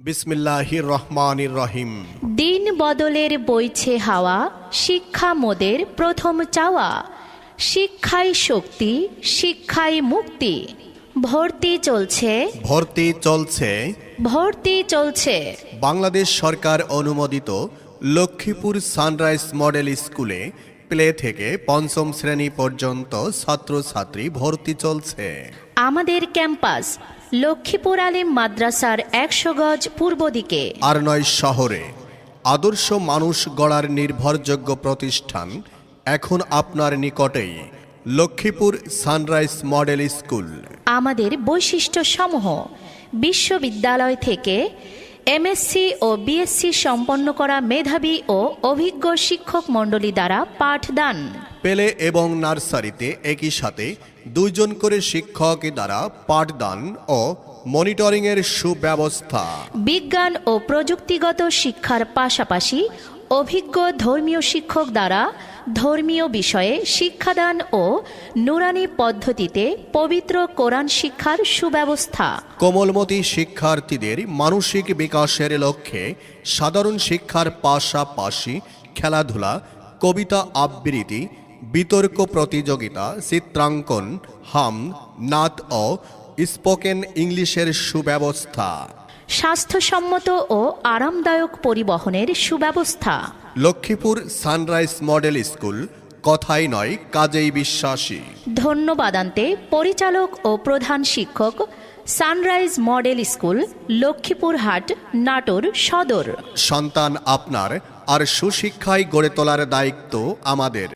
বিসমিল্লাহির রহমানির রহিম। দিন বদলের বইছে হাওয়া, শিক্ষা মোদের প্রথম চাওয়া। শিক্ষাই শক্তি, শিক্ষাই মুক্তি। ভর্তি চলছে, ভর্তি চলছে ভর্তি চলছে। বাংলাদেশ সরকার অনুমোদিত লক্ষ্মীপুর সানরাইজ মডেল স্কুলে প্লে থেকে পঞ্চম শ্রেণী পর্যন্ত ছাত্রছাত্রী ভর্তি চলছে। আমাদের ক্যাম্পাস লক্ষ্মীপুর আলিম মাদ্রাসার ১০০ গজ পূর্ব দিকে। আর নয় শহরে আদর্শ মানুষ গড়ার নির্ভরযোগ্য প্রতিষ্ঠান এখন আপনার নিকটেই, লক্ষ্মীপুর সানরাইজ মডেল স্কুল। আমাদের বৈশিষ্ট্য সমূহ: বিশ্ববিদ্যালয় থেকে এমএসসি ও বিএসসি সম্পন্ন করা মেধাবী ও অভিজ্ঞ শিক্ষক মণ্ডলী দ্বারা পাঠদান। পেলে এবং নার্সারিতে একই সাথে 2 জন করে শিক্ষক দ্বারা পাঠদান ও মনিটরিংয়ের সুব্যবস্থা। বিজ্ঞান ও প্রযুক্তিগত শিক্ষার পাশাপাশি অভিজ্ঞ ধর্মীয় শিক্ষক দ্বারা ধর্মীয় বিষয়ে শিক্ষাদান ও নুরানি পদ্ধতিতে পবিত্র কোরআন শিক্ষার সুব্যবস্থা। কোমলমতি শিক্ষার্থীদের মানসিক বিকাশের লক্ষ্যে সাধারণ শিক্ষার পাশাপাশি খেলাধুলা, কবিতা আবৃত্তি, বিতর্ক প্রতিযোগিতা, চিত্রাঙ্কন, হাম, নাত ও স্পোকেন ইংলিশের সুব্যবস্থা। স্বাস্থ্যসম্মত ও আরামদায়ক পরিবহনের সুব্যবস্থা। লক্ষ্মীপুর সানরাইজ মডেল স্কুল কথাই নয় কাজেই বিশ্বাসী। ধন্যবাদান্তে পরিচালক ও প্রধান শিক্ষক, সানরাইজ মডেল স্কুল, লক্ষ্মীপুর হাট, নাটোর সদর। সন্তান আপনার আর সুশিক্ষায় গড়ে তোলার দায়িত্ব আমাদের।